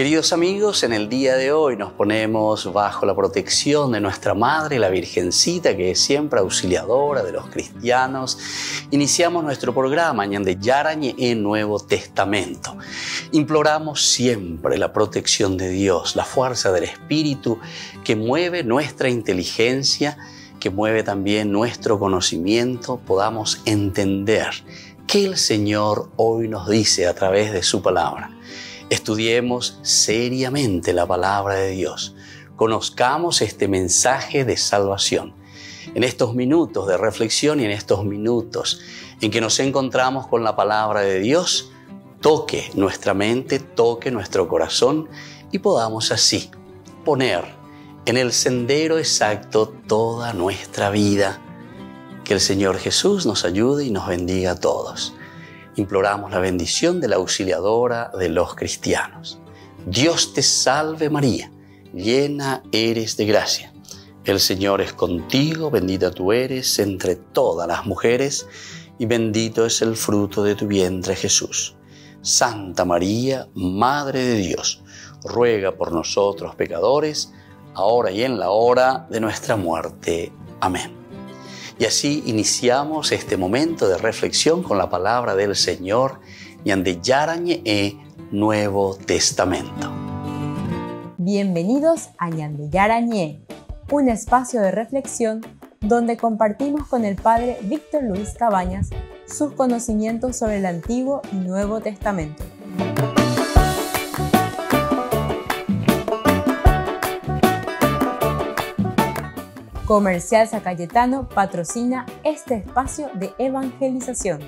Queridos amigos, en el día de hoy nos ponemos bajo la protección de nuestra Madre, la Virgencita, que es siempre auxiliadora de los cristianos. Iniciamos nuestro programa Ñande Yarañe en Nuevo Testamento. Imploramos siempre la protección de Dios, la fuerza del Espíritu que mueve nuestra inteligencia, que mueve también nuestro conocimiento, podamos entender qué el Señor hoy nos dice a través de su palabra. Estudiemos seriamente la palabra de Dios. Conozcamos este mensaje de salvación. En estos minutos de reflexión y en estos minutos en que nos encontramos con la palabra de Dios, toque nuestra mente, toque nuestro corazón y podamos así poner en el sendero exacto toda nuestra vida. Que el Señor Jesús nos ayude y nos bendiga a todos. Imploramos la bendición de la auxiliadora de los cristianos. Dios te salve María, llena eres de gracia. El Señor es contigo, bendita tú eres entre todas las mujeres y bendito es el fruto de tu vientre Jesús. Santa María, Madre de Dios, ruega por nosotros pecadores, ahora y en la hora de nuestra muerte. Amén. Y así iniciamos este momento de reflexión con la palabra del Señor Ñande Yarañe Nuevo Testamento. Bienvenidos a Ñande Yarañe, un espacio de reflexión donde compartimos con el Padre Víctor Luis Cabañas sus conocimientos sobre el Antiguo y Nuevo Testamento. Comercial San Cayetano patrocina este espacio de evangelización.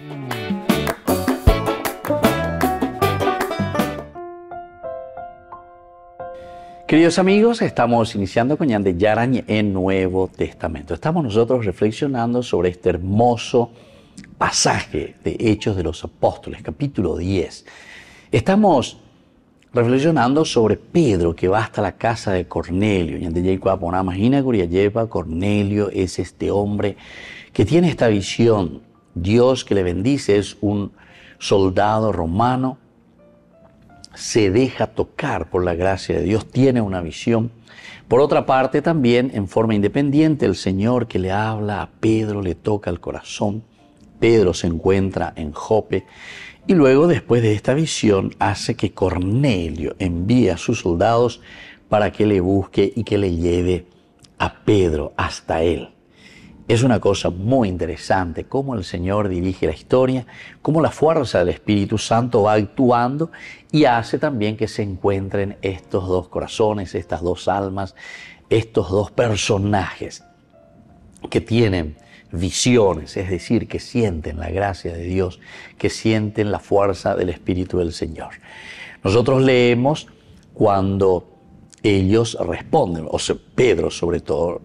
Queridos amigos, estamos iniciando con Ñande Yarañe en Nuevo Testamento. Estamos nosotros reflexionando sobre este hermoso pasaje de Hechos de los Apóstoles, capítulo 10. Estamos reflexionando sobre Pedro que va hasta la casa de Cornelio. Cornelio es este hombre que tiene esta visión. Dios que le bendice, es un soldado romano, se deja tocar por la gracia de Dios, tiene una visión. Por otra parte también en forma independiente el Señor que le habla a Pedro, le toca el corazón. Pedro se encuentra en Jope. Y luego, después de esta visión, hace que Cornelio envíe a sus soldados para que le busque y que le lleve a Pedro hasta él. Es una cosa muy interesante cómo el Señor dirige la historia, cómo la fuerza del Espíritu Santo va actuando y hace también que se encuentren estos dos corazones, estas dos almas, estos dos personajes que tienen visiones, es decir, que sienten la gracia de Dios, que sienten la fuerza del Espíritu del Señor. Nosotros leemos cuando ellos responden, o sea, Pedro sobre todo.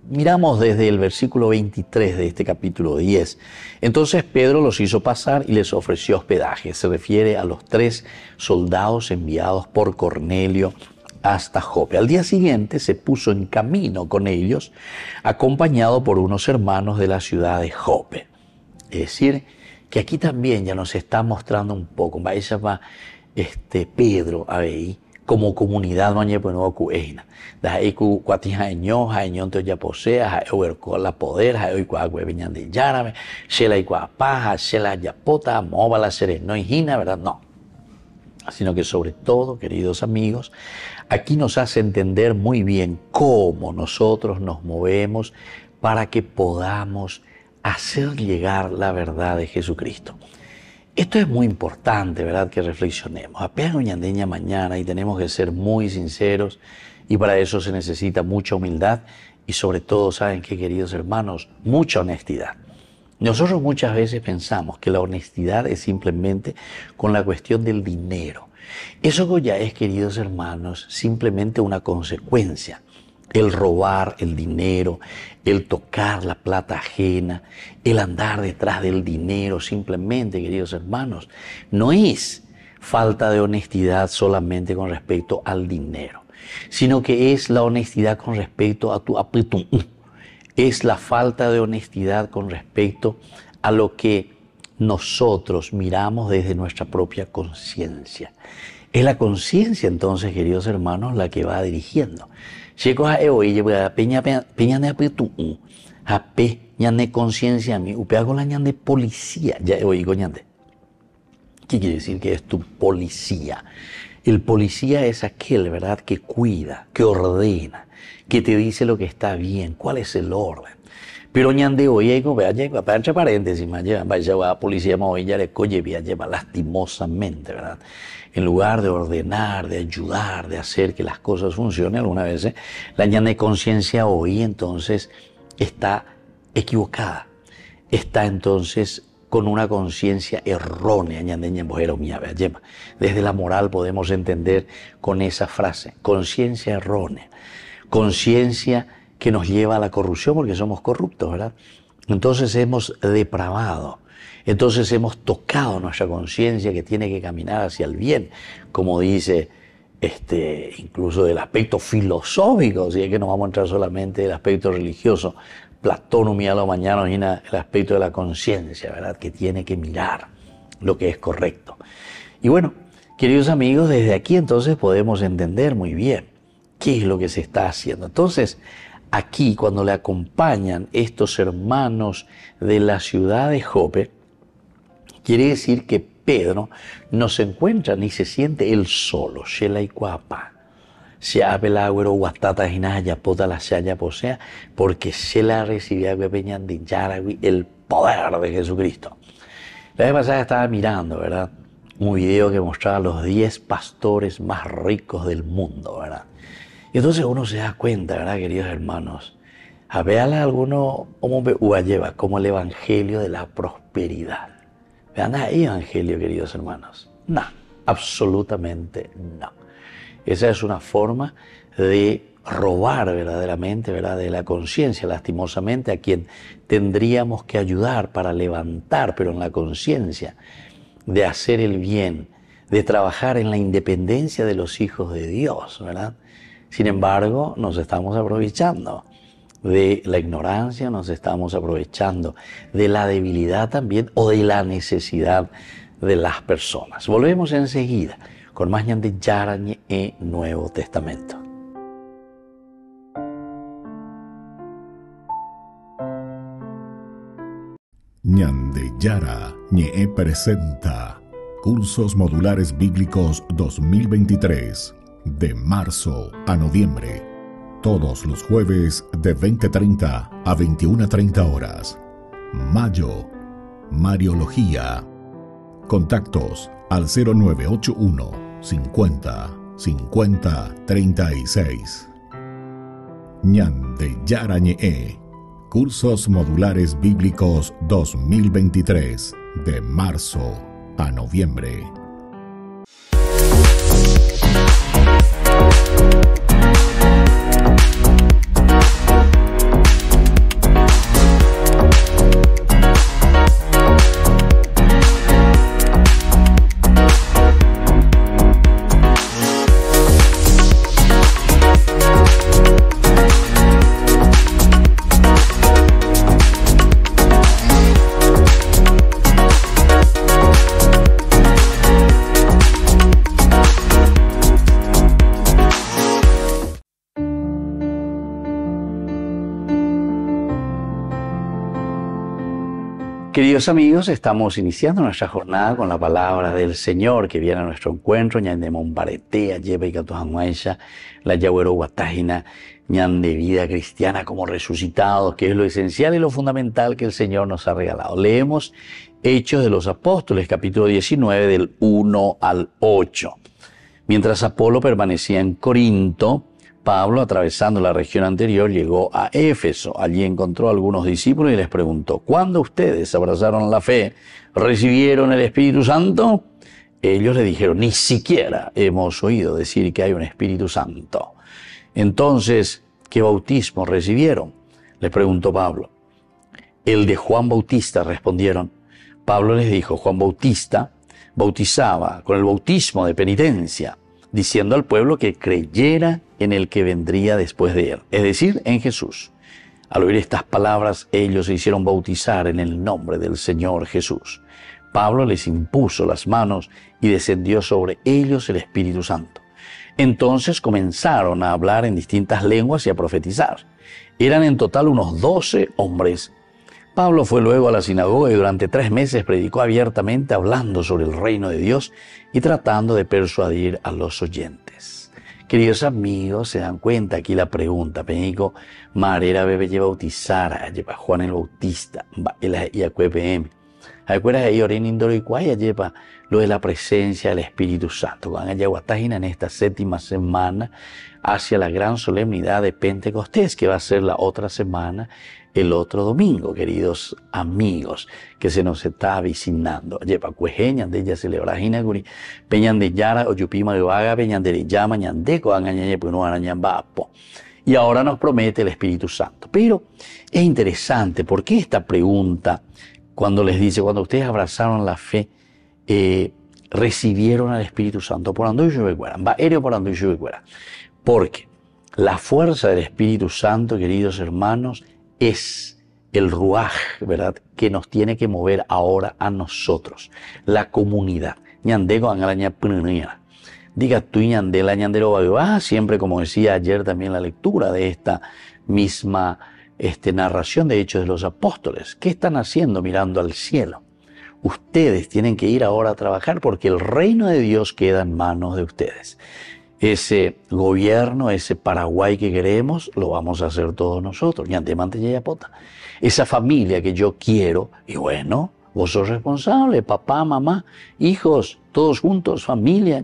Miramos desde el versículo 23 de este capítulo 10. Entonces Pedro los hizo pasar y les ofreció hospedaje. Se refiere a los 3 soldados enviados por Cornelio hasta Jope. Al día siguiente se puso en camino con ellos, acompañado por unos hermanos de la ciudad de Jope. Es decir, que aquí también ya nos está mostrando un poco, Pedro, como comunidad, no. Sino que sobre todo, queridos amigos, aquí nos hace entender muy bien cómo nosotros nos movemos para que podamos hacer llegar la verdad de Jesucristo. Esto es muy importante, ¿verdad? Que reflexionemos. Apenas ñandeña mañana y tenemos que ser muy sinceros y para eso se necesita mucha humildad y sobre todo, ¿saben qué, queridos hermanos? Mucha honestidad. Nosotros muchas veces pensamos que la honestidad es simplemente con la cuestión del dinero. Eso ya es, queridos hermanos, simplemente una consecuencia. El robar el dinero, el tocar la plata ajena, el andar detrás del dinero simplemente, queridos hermanos, no es falta de honestidad solamente con respecto al dinero, sino que es la honestidad con respecto a tu apetum. Es la falta de honestidad con respecto a lo que nosotros miramos desde nuestra propia conciencia. Es la conciencia entonces, queridos hermanos, la que va dirigiendo. Conciencia mi con la ñande policía. Ya oigo ñande. ¿Qué quiere decir que es tu policía? El policía es aquel, ¿verdad?, que cuida, que ordena, que te dice lo que está bien, cuál es el orden. Pero ñande hoy, para entre paréntesis, vaya a policía, ya le coye, lleva lastimosamente, ¿verdad? En lugar de ordenar, de ayudar, de hacer que las cosas funcionen, algunas veces la ñande conciencia hoy entonces está equivocada, está entonces con una conciencia errónea. Desde la moral podemos entender con esa frase, conciencia errónea, conciencia que nos lleva a la corrupción porque somos corruptos, ¿verdad? Entonces hemos depravado, entonces hemos tocado nuestra conciencia que tiene que caminar hacia el bien, como dice incluso del aspecto filosófico, si es que no vamos a entrar solamente del aspecto religioso. Platón lo mañana el aspecto de la conciencia, ¿verdad?, que tiene que mirar lo que es correcto. Y bueno, queridos amigos, desde aquí entonces podemos entender muy bien qué es lo que se está haciendo. Entonces, aquí cuando le acompañan estos hermanos de la ciudad de Jope, quiere decir que Pedro no se encuentra ni se siente él solo, se abre el agüero guatata y nada pota la shaya posea, porque se la recibía el poder de Jesucristo. La vez pasada estaba mirando, ¿verdad?, un video que mostraba los 10 pastores más ricos del mundo, ¿verdad? Y entonces uno se da cuenta, ¿verdad, queridos hermanos? A vean alguno como el evangelio de la prosperidad. Vean ahí evangelio, queridos hermanos. No, absolutamente no. Esa es una forma de robar verdaderamente, ¿verdad?, de la conciencia, lastimosamente, a quien tendríamos que ayudar para levantar, pero en la conciencia, de hacer el bien, de trabajar en la independencia de los hijos de Dios, ¿verdad? Sin embargo, nos estamos aprovechando de la ignorancia, nos estamos aprovechando de la debilidad también o de la necesidad de las personas. Volvemos enseguida con más ñande Yarañe e Nuevo Testamento. Ñande Yara Ñe presenta Cursos Modulares Bíblicos 2023 de marzo a noviembre. Todos los jueves de 20:30 a 21:30 horas. Mayo, Mariología. Contactos al 0981 50 50 36. Ñande Yarañe. Cursos Modulares Bíblicos 2023 de marzo a noviembre. Queridos amigos, estamos iniciando nuestra jornada con la palabra del Señor que viene a nuestro encuentro. Ñande Mombaretea, lleva y Catojanguaisha, la Yagüero Guatajina, Ñande vida cristiana como resucitados, que es lo esencial y lo fundamental que el Señor nos ha regalado. Leemos Hechos de los Apóstoles, capítulo 19, del 1 al 8. Mientras Apolo permanecía en Corinto, Pablo, atravesando la región anterior, llegó a Éfeso. Allí encontró a algunos discípulos y les preguntó: ¿cuándo ustedes abrazaron la fe, recibieron el Espíritu Santo? Ellos le dijeron: ni siquiera hemos oído decir que hay un Espíritu Santo. Entonces, ¿qué bautismo recibieron?, les preguntó Pablo. El de Juan Bautista, respondieron. Pablo les dijo: Juan Bautista bautizaba con el bautismo de penitencia, diciendo al pueblo que creyera en el que vendría después de él, es decir, en Jesús. Al oír estas palabras, ellos se hicieron bautizar en el nombre del Señor Jesús. Pablo les impuso las manos y descendió sobre ellos el Espíritu Santo. Entonces comenzaron a hablar en distintas lenguas y a profetizar. Eran en total unos 12 hombres. Pablo fue luego a la sinagoga y durante 3 meses predicó abiertamente hablando sobre el reino de Dios y tratando de persuadir a los oyentes. Queridos amigos, se dan cuenta aquí la pregunta. Penico, Marera bebe lleva bautizar, lleva Juan el Bautista, y a QPM. ¿Acuerdas ahí oren indoro y cuaya lleva lo de la presencia del Espíritu Santo? Cuando ayahuatajina en esta 7ª semana hacia la gran solemnidad de Pentecostés, que va a ser la otra semana, el otro domingo, queridos amigos, que se nos está avicinando. Lleva cuejeñan de ella celebra jinaguri, peñan de yara, oyupima de vaga, peñan de llama, ñandeco, angañañe, pues no arañambapo. Y ahora nos promete el Espíritu Santo. Pero es interesante, ¿por qué esta pregunta? Cuando les dice, cuando ustedes abrazaron la fe, recibieron al Espíritu Santo. Porque la fuerza del Espíritu Santo, queridos hermanos, es el ruaj, ¿verdad?, que nos tiene que mover ahora a nosotros, la comunidad. Diga tú ñandela ñandero, siempre, como decía ayer también la lectura de esta misma narración de Hechos de los Apóstoles. ¿Qué están haciendo mirando al cielo? Ustedes tienen que ir ahora a trabajar porque el reino de Dios queda en manos de ustedes. Ese gobierno, ese Paraguay que queremos, lo vamos a hacer todos nosotros. Esa familia que yo quiero, y bueno, vos sos responsable, papá, mamá, hijos, todos juntos, familia,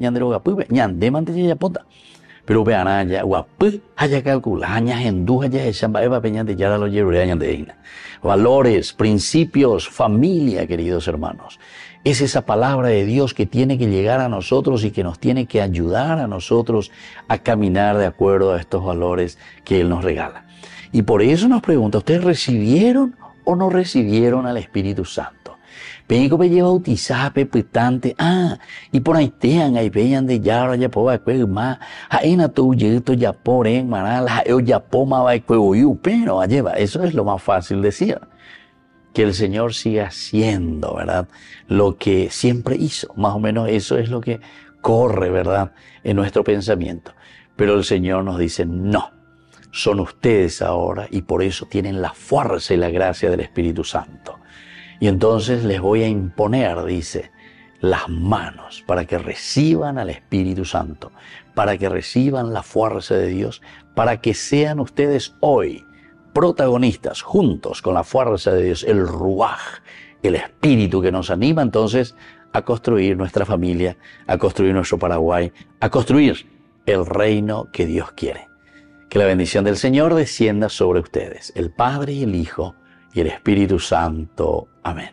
pero vean allá, guapú, allá calcula, allá hindú, allá eva peña de yara lo llevarían de digna. Valores, principios, familia, queridos hermanos. Es esa palabra de Dios que tiene que llegar a nosotros y que nos tiene que ayudar a nosotros a caminar de acuerdo a estos valores que Él nos regala. Y por eso nos pregunta, ¿ustedes recibieron o no recibieron al Espíritu Santo? Penico me lleva bautizar pepitante. Y por ahí tean, ahí vean de yaro, ya po, más. Ahí na tu yeto, ya por en manal, ya po, ma, pero lleva. Eso es lo más fácil decir. Que el Señor siga haciendo, ¿verdad?, lo que siempre hizo. Más o menos eso es lo que corre, ¿verdad?, en nuestro pensamiento. Pero el Señor nos dice, no, son ustedes ahora y por eso tienen la fuerza y la gracia del Espíritu Santo. Y entonces les voy a imponer, dice, las manos para que reciban al Espíritu Santo, para que reciban la fuerza de Dios, para que sean ustedes hoy protagonistas juntos con la fuerza de Dios, el ruaj, el Espíritu que nos anima entonces a construir nuestra familia, a construir nuestro Paraguay, a construir el reino que Dios quiere. Que la bendición del Señor descienda sobre ustedes, el Padre y el Hijo y el Espíritu Santo. Amén.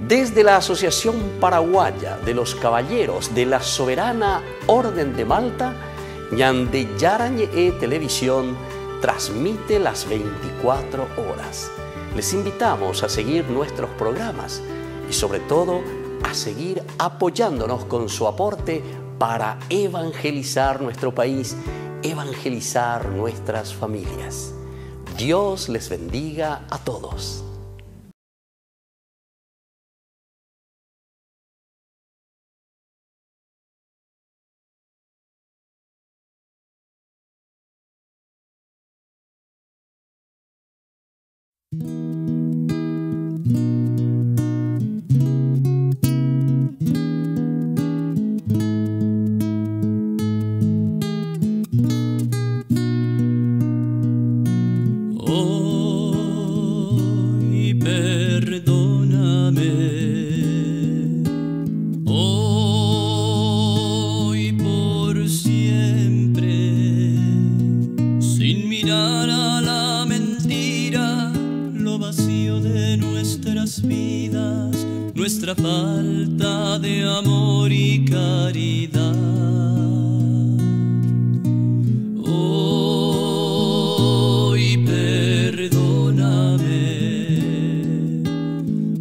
Desde la Asociación Paraguaya de los Caballeros de la Soberana Orden de Malta, Ñande Yarañe Televisión transmite las 24 horas. Les invitamos a seguir nuestros programas y sobre todo a seguir apoyándonos con su aporte para evangelizar nuestro país, evangelizar nuestras familias. Dios les bendiga a todos. Nuestra falta de amor y caridad. Hoy perdóname,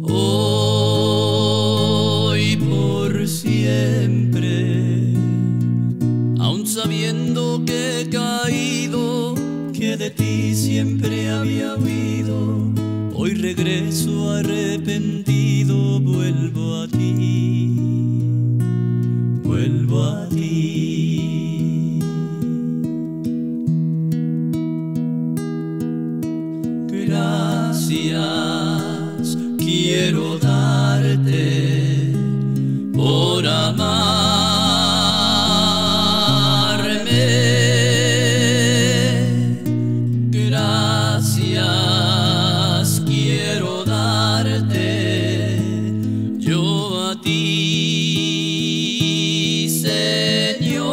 hoy por siempre, aun sabiendo que he caído, que de ti siempre había huido, hoy regreso arrepentido, vuelvo a ti, vuelvo a ti. Gracias quiero darte por amarme. Gracias quiero darte yo a ti, Señor.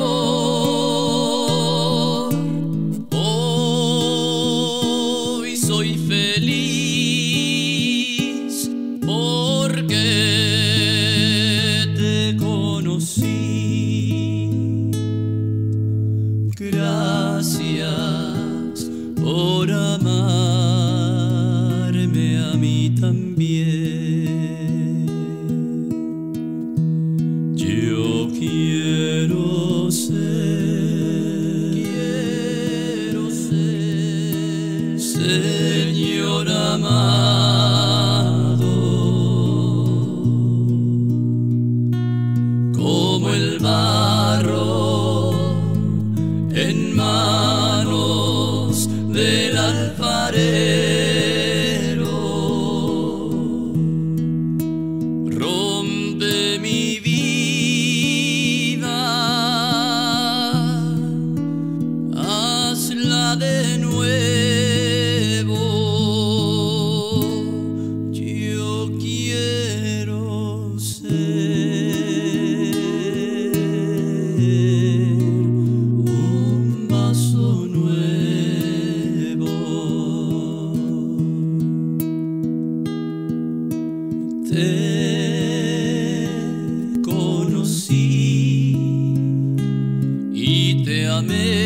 Hoy soy feliz porque te conocí. Gracias por amarme a mí también. Yo quiero ser, Señor amado, como el barro en manos del alfarero. Rompe mi vida, hazla de nuevo. Yo quiero ser un vaso nuevo. Te conocí y te amé.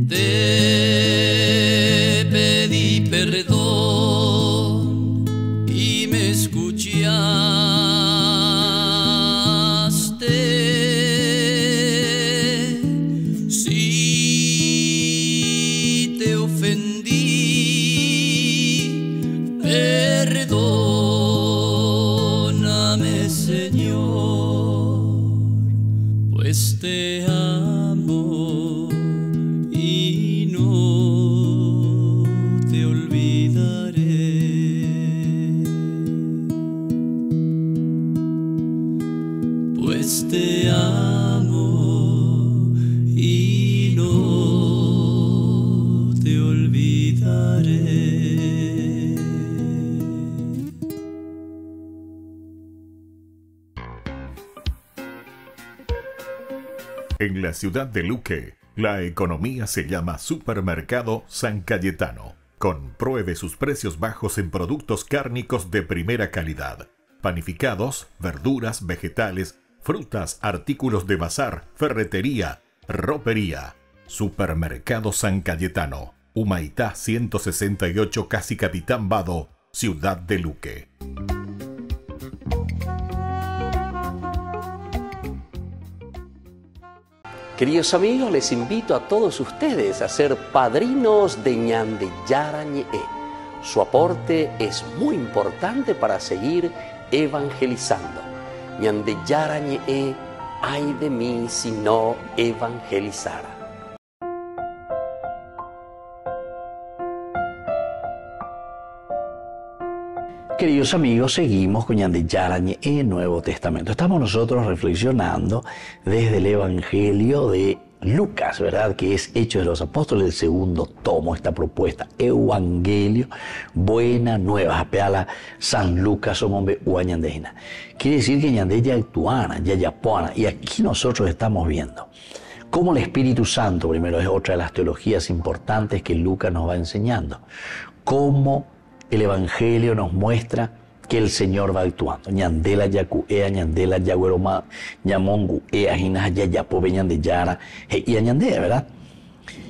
Te pedí perdón y me escuchaste. Si te ofendí, perdóname, Señor, pues te amo y no te olvidaré. Pues te amo y no te olvidaré. En la ciudad de Luque, la economía se llama Supermercado San Cayetano. Compruebe sus precios bajos en productos cárnicos de primera calidad. Panificados, verduras, vegetales, frutas, artículos de bazar, ferretería, ropería. Supermercado San Cayetano, Humaitá 168, Casi Capitán Vado, ciudad de Luque. Queridos amigos, les invito a todos ustedes a ser padrinos de Ñande Yara Ñe'e. Su aporte es muy importante para seguir evangelizando. Ñande Yara Ñe'e, ay de mí si no evangelizara. Queridos amigos, seguimos con Ñande Yara Ñe'e, Nuevo Testamento. Estamos nosotros reflexionando desde el Evangelio de Lucas, ¿verdad? Que es Hechos de los Apóstoles, el segundo tomo, esta propuesta. Evangelio, buena nueva, apeala San Lucas, hombre, uañandejina. Quiere decir que Ñande ya actuana, ya yapuana, y aquí nosotros estamos viendo cómo el Espíritu Santo, primero, es otra de las teologías importantes que Lucas nos va enseñando. Cómo el Evangelio nos muestra que el Señor va actuando. Ñandela yaku ea, ñandela yagueroma, ñamongu ea, jinas yayapobe ñande yara, y ñandea, ¿verdad?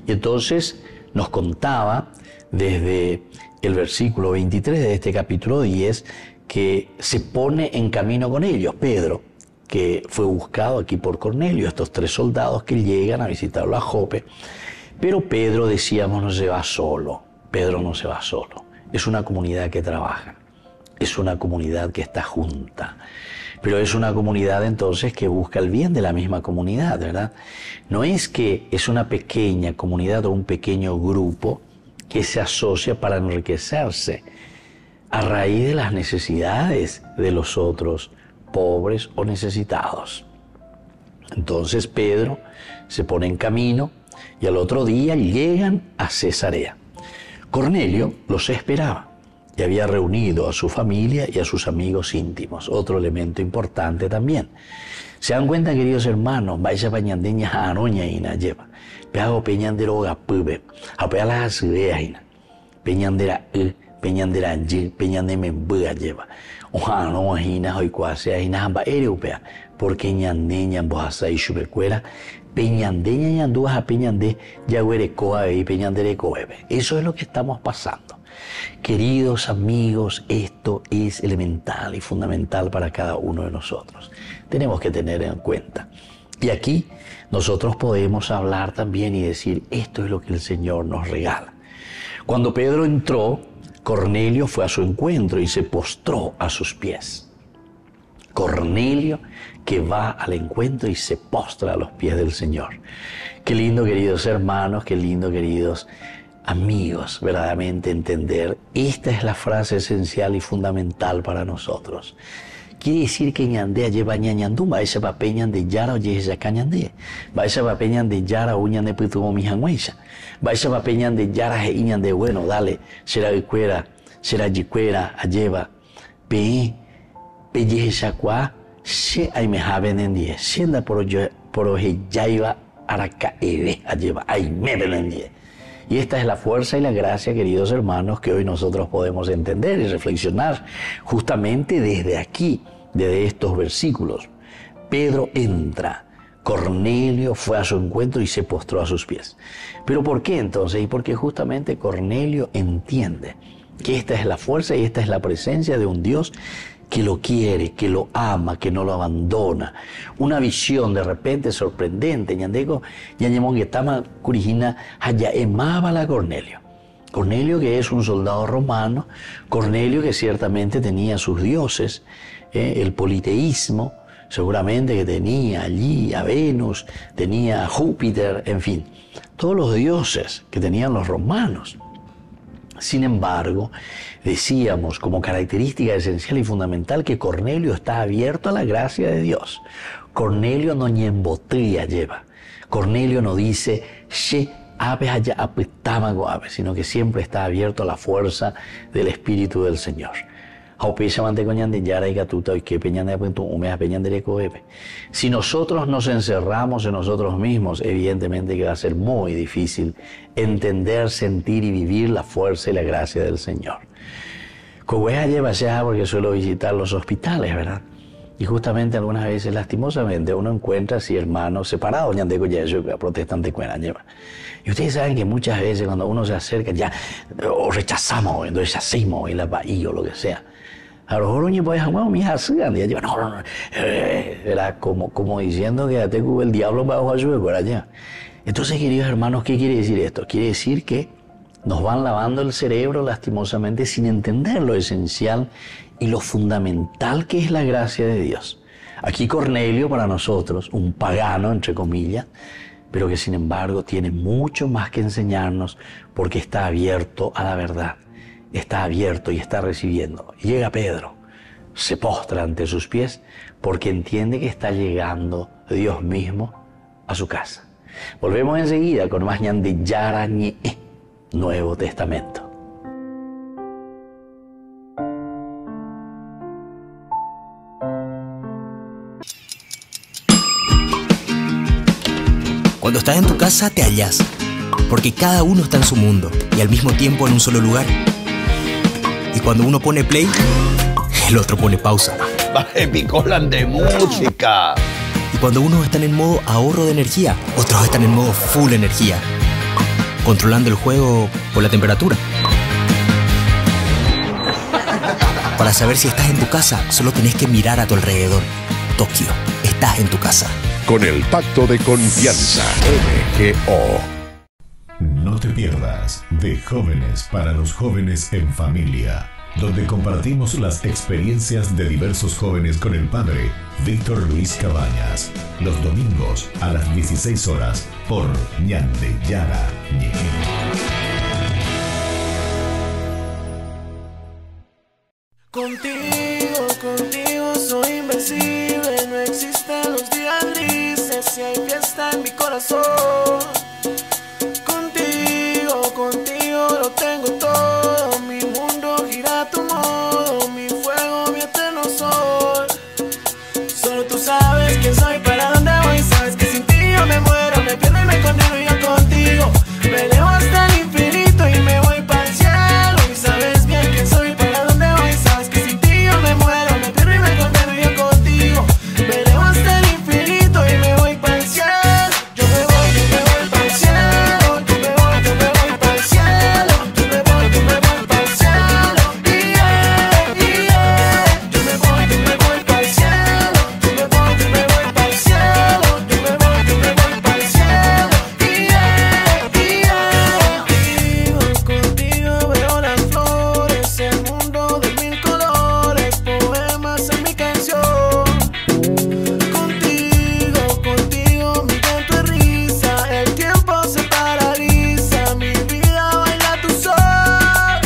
Y entonces nos contaba desde el versículo 23 de este capítulo 10 que se pone en camino con ellos, Pedro, que fue buscado aquí por Cornelio, estos 3 soldados que llegan a visitarlo a Jope. Pero Pedro, decíamos, no se va solo. Pedro no se va solo. Es una comunidad que trabaja. Es una comunidad que está junta. Pero es una comunidad entonces que busca el bien de la misma comunidad, ¿verdad? No es que es una pequeña comunidad o un pequeño grupo que se asocia para enriquecerse a raíz de las necesidades de los otros pobres o necesitados. Entonces Pedro se pone en camino y al otro día llegan a Cesarea. Cornelio los esperaba y había reunido a su familia y a sus amigos íntimos. Otro elemento importante también. Se dan cuenta, queridos hermanos, vaya pañandeña a anoña y na lleva. Peago peñandero gapube, a pear las ideas y na. Peñandera peñandera y peñande membua lleva. Oja no hina hoy cuase hina hamba europea, porque ñandeña bohasa y chubecuera. Peñandeña y andúas a peñande ya huere coa y peñandere coebe. Eso es lo que estamos pasando. Queridos amigos, esto es elemental y fundamental para cada uno de nosotros. Tenemos que tener en cuenta. Y aquí nosotros podemos hablar también y decir, esto es lo que el Señor nos regala. Cuando Pedro entró, Cornelio fue a su encuentro y se postró a sus pies. Cornelio que va al encuentro y se postra a los pies del Señor. Qué lindo, queridos hermanos, qué lindo, queridos amigos, verdaderamente entender. Esta es la frase esencial y fundamental para nosotros. Quiere decir que ñandea lleva ñañandú, va ese papeñan de yara o yesa cañandé, va ese papeñan de yara uñan de putumo mijangueisa, va ese papeñan de yara e iñan de bueno, dale, será icuera, será yicuera, a lleva, pe yesa cuá, se ay me jaben en die, sienda por oje yaiva araca eve, a lleva, ay me ven en die. Y esta es la fuerza y la gracia, queridos hermanos, que hoy nosotros podemos entender y reflexionar justamente desde aquí, desde estos versículos. Pedro entra, Cornelio fue a su encuentro y se postró a sus pies. ¿Pero por qué entonces? Y porque justamente Cornelio entiende que esta es la fuerza y esta es la presencia de un Dios que lo quiere, que lo ama, que no lo abandona. Una visión de repente sorprendente. Ñandego, ñañemón que tama curijina, haya emaba la Cornelio. Cornelio que es un soldado romano, Cornelio que ciertamente tenía sus dioses, el politeísmo, seguramente que tenía allí a Venus, tenía a Júpiter, en fin, todos los dioses que tenían los romanos. Sin embargo, decíamos como característica esencial y fundamental que Cornelio está abierto a la gracia de Dios. Cornelio no ñembotría lleva. Cornelio no dice, she ave allá apetámago ave, sino que siempre está abierto a la fuerza del Espíritu del Señor. Si nosotros nos encerramos en nosotros mismos, evidentemente que va a ser muy difícil entender, sentir y vivir la fuerza y la gracia del Señor. Cogueja lleva allá porque suelo visitar los hospitales, ¿verdad? Y justamente algunas veces, lastimosamente, uno encuentra así hermanos separados, protestante lleva. Y ustedes saben que muchas veces cuando uno se acerca, ya o rechazamos, entonces rechazamos el bahía o lo que sea. A lo mejor uno puede decir, no, era como diciendo que el diablo va a jugar por allá. Entonces, queridos hermanos, ¿qué quiere decir esto? Quiere decir que nos van lavando el cerebro lastimosamente sin entender lo esencial y lo fundamental que es la gracia de Dios. Aquí Cornelio para nosotros, un pagano entre comillas, pero que sin embargo tiene mucho más que enseñarnos porque está abierto a la verdad. Está abierto y está recibiendo. Llega Pedro, se postra ante sus pies porque entiende que está llegando Dios mismo a su casa. Volvemos enseguida con más ñan de Yarañe, Nuevo Testamento. Cuando estás en tu casa te hallas, porque cada uno está en su mundo y al mismo tiempo en un solo lugar. Y cuando uno pone play, el otro pone pausa. Baje picolan de música. Y cuando unos están en modo ahorro de energía, otros están en modo full energía, controlando el juego por la temperatura. Para saber si estás en tu casa, solo tenés que mirar a tu alrededor. Tokio, estás en tu casa. Con el Pacto de Confianza, MGO. No te pierdas de Jóvenes para los Jóvenes en Familia, donde compartimos las experiencias de diversos jóvenes con el padre Víctor Luis Cabañas, los domingos a las 16 horas por Ñande Yara Ñe. Contigo soy invencible, no existen los días grises, si hay fiesta en mi corazón. Contigo lo tengo todo, mi mundo gira a tu modo, mi fuego, mi eterno sol. Solo tú sabes quién soy, para dónde voy, sabes que sin ti yo me muero, me pierdo y me condeno yo contigo. Me elevo hasta el infinito y me voy para el cielo, y sabes bien quién soy, para dónde voy, sabes que sin ti yo me muero, me pierdo y me condeno yo contigo. Me elevo hasta el infinito y me voy para el cielo. Yo me voy para el cielo, yo me voy para el cielo, yo me voy para el cielo, yo me voy para el cielo, yo me voy para el cielo, yo me voy para el cielo, contigo veo las flores, el mundo de mil colores, poemas en mi canción. Contigo mi llanto es risa, el tiempo se paraliza, mi vida baila tu sol.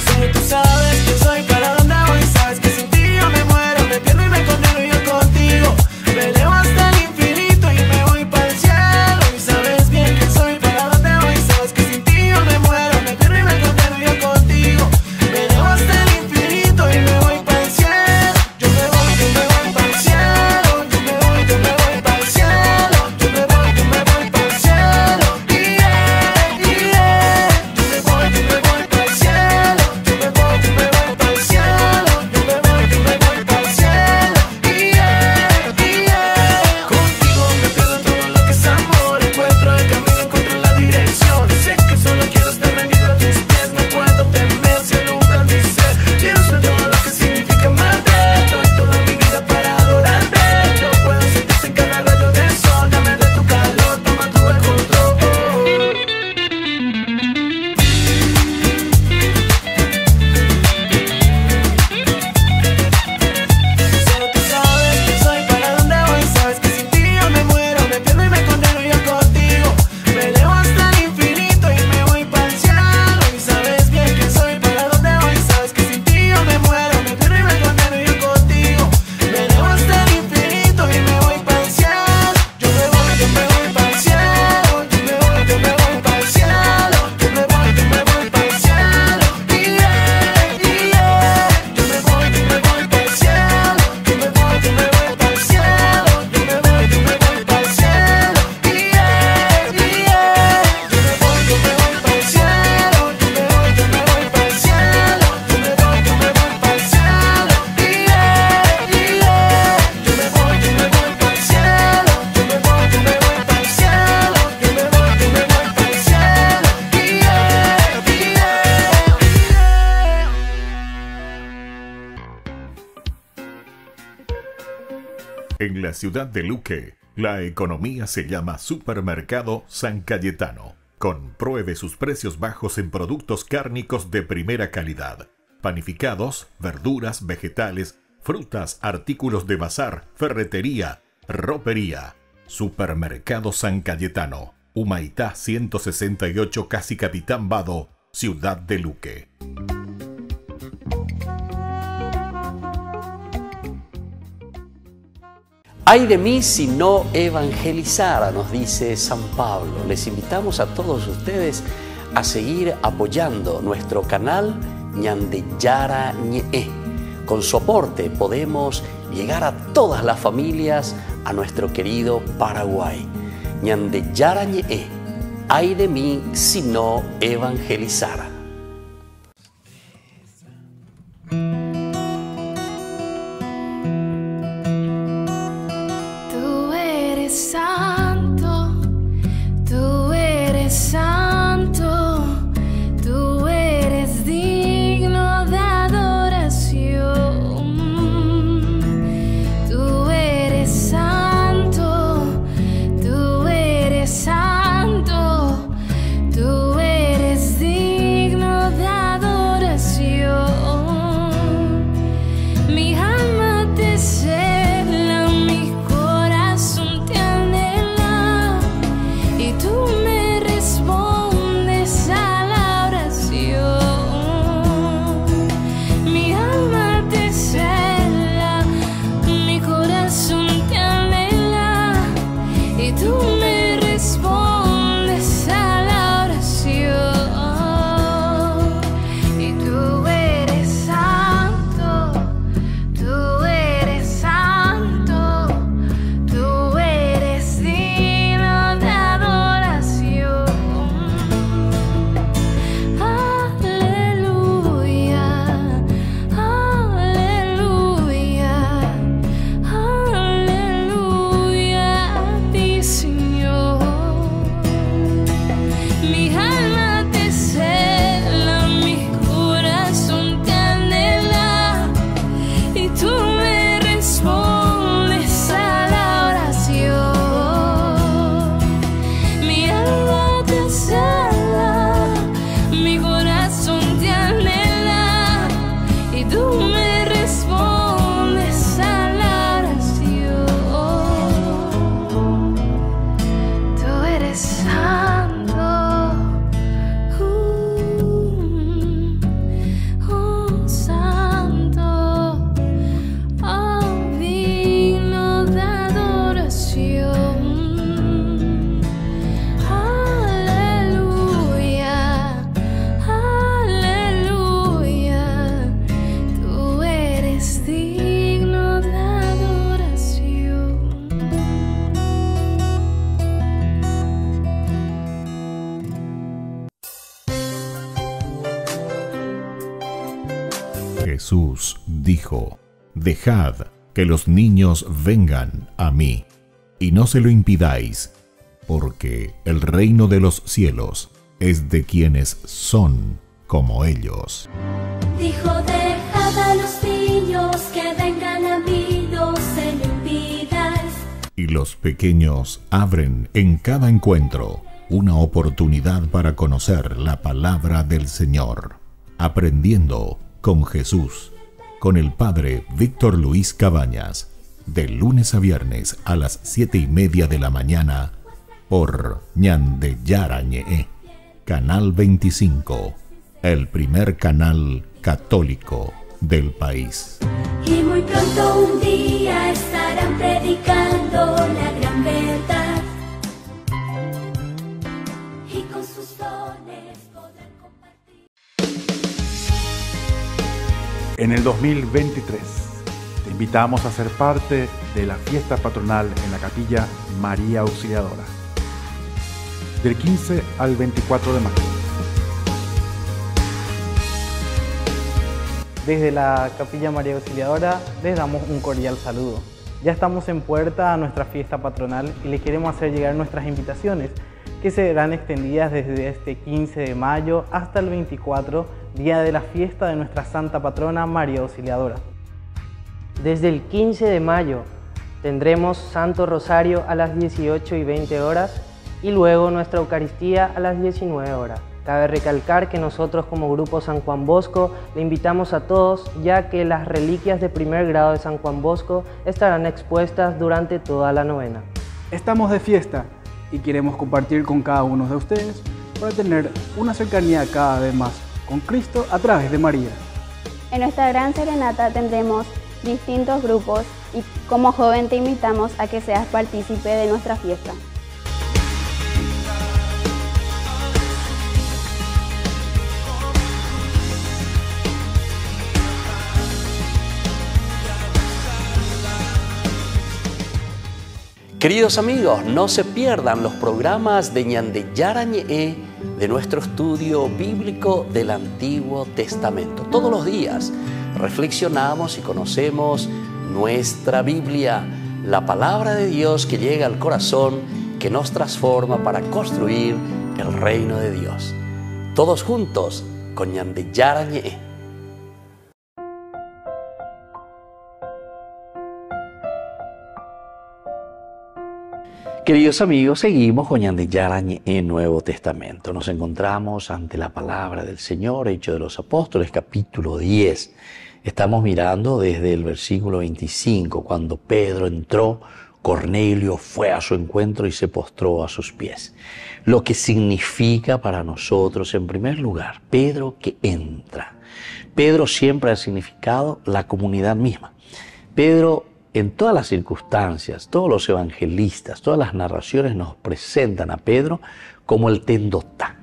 Solo tú sabes que soy, para dónde voy, sabes que sin ti yo me muero, me pierdo y me condeno yo contigo. Me elevo hasta el infinito y me voy para el cielo, y sabes bien que soy, para dónde voy, sabes que sin ti yo me muero, me pierdo y me condeno yo contigo. Me elevo hasta el infinito y me voy para el cielo. Yo me voy para el cielo, yo me voy para el cielo, yo me voy para el cielo, yo me voy para el cielo, yo me voy para el cielo, yo me voy para el cielo. Contigo me pierdo en todo lo que es amor, encuentro el camino, encuentro la dirección. Sé que solo quiero estar rendido a tus pies, no puedo temer si alumbran mi ser. Quiero ser todo lo que significa amarte, doy toda mi vida para adorarte. Yo puedo sentirte en cada rayo del sol, dame de tu calor, toma tú el control. Solo tú sabes que soy, para dónde voy, sabes que sin ti yo me muero, me pierdo y me condeno yo contigo. Me elevo hasta el infinito y me voy para el cielo, y sabes bien que soy, para dónde voy, sabes que sin ti yo me muero, me pierdo y me condeno yo contigo. Me elevo hasta el infinito y me voy para el cielo. Yo me voy para el cielo, yo me voy para el cielo, yo me voy para el cielo, yo me voy para el cielo, yo me voy para el cielo, yo me voy para el cielo, yo me voy para el cielo, En la ciudad de Luque, la economía se llama Supermercado San Cayetano. Compruebe sus precios bajos en productos cárnicos de primera calidad. Panificados, verduras, vegetales, frutas, artículos de bazar, ferretería, ropería. Supermercado San Cayetano, Humaitá 168, Casi Capitán Vado, ciudad de Luque. Ay de mí si no evangelizara, nos dice San Pablo. Les invitamos a todos ustedes a seguir apoyando nuestro canal Ñande Yara Ñe. Con su aporte podemos llegar a todas las familias a nuestro querido Paraguay. Ñande Yara Ñe. Ay de mí si no evangelizara. Tú eres santo. Jesús dijo: Dejad que los niños vengan a mí, y no se lo impidáis, porque el reino de los cielos es de quienes son como ellos. Dijo: dejad a los niños que vengan a mí, no se lo impidáis. Y los pequeños abren en cada encuentro una oportunidad para conocer la palabra del Señor, aprendiendo con Jesús, con el Padre Víctor Luis Cabañas, de lunes a viernes a las 7:30 de la mañana, por Ñande Yarañe, Canal 25, el primer canal católico del país. Y muy pronto un día estarán predicando la gran verdad, y con sus dones podrán compartir. En el 2023 te invitamos a ser parte de la fiesta patronal en la Capilla María Auxiliadora, del 15 al 24 de mayo. Desde la Capilla María Auxiliadora les damos un cordial saludo. Ya estamos en puerta a nuestra fiesta patronal y les queremos hacer llegar nuestras invitaciones, que serán extendidas desde este 15 de mayo hasta el 24, día de la fiesta de nuestra Santa Patrona María Auxiliadora. Desde el 15 de mayo tendremos Santo Rosario a las 18:20 horas y luego nuestra Eucaristía a las 19 horas. Cabe recalcar que nosotros como Grupo San Juan Bosco le invitamos a todos, ya que las reliquias de primer grado de San Juan Bosco estarán expuestas durante toda la novena. Estamos de fiesta y queremos compartir con cada uno de ustedes para tener una cercanía cada vez más con Cristo a través de María. En nuestra gran serenata tendremos distintos grupos y como joven te invitamos a que seas partícipe de nuestra fiesta. Queridos amigos, no se pierdan los programas de Ñande Yarañe, de nuestro estudio bíblico del Antiguo Testamento. Todos los días reflexionamos y conocemos nuestra Biblia, la palabra de Dios que llega al corazón, que nos transforma para construir el reino de Dios. Todos juntos con Ñande Yarañe. Queridos amigos, seguimos con Ñande Yarañe en Nuevo Testamento. Nos encontramos ante la palabra del Señor, Hechos de los Apóstoles, capítulo 10. Estamos mirando desde el versículo 25, cuando Pedro entró, Cornelio fue a su encuentro y se postró a sus pies. Lo que significa para nosotros, en primer lugar, Pedro que entra. Pedro siempre ha significado la comunidad misma. Pedro, en todas las circunstancias, todos los evangelistas, todas las narraciones nos presentan a Pedro como el tendotá.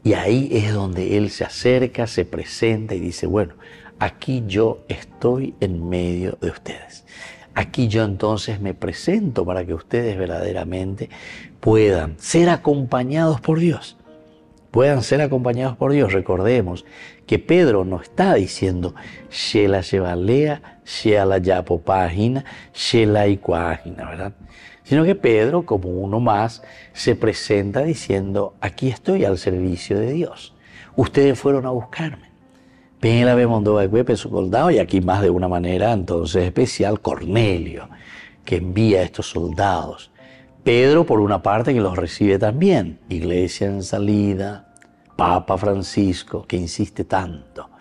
Y ahí es donde él se acerca, se presenta y dice, bueno, aquí yo estoy en medio de ustedes. Aquí yo entonces me presento para que ustedes verdaderamente puedan ser acompañados por Dios. Puedan ser acompañados por Dios. Recordemos que Pedro no está diciendo Shela Shevalea, Shela Yapopágina, Shela Icuágina, ¿verdad? Sino que Pedro, como uno más, se presenta diciendo, aquí estoy al servicio de Dios. Ustedes fueron a buscarme. Pela Bemondova Ecuepe, su soldado, y aquí más de una manera, entonces especial, Cornelio, que envía a estos soldados. Pedro, por una parte, que los recibe también. Iglesia en salida, Papa Francisco, que insiste tanto.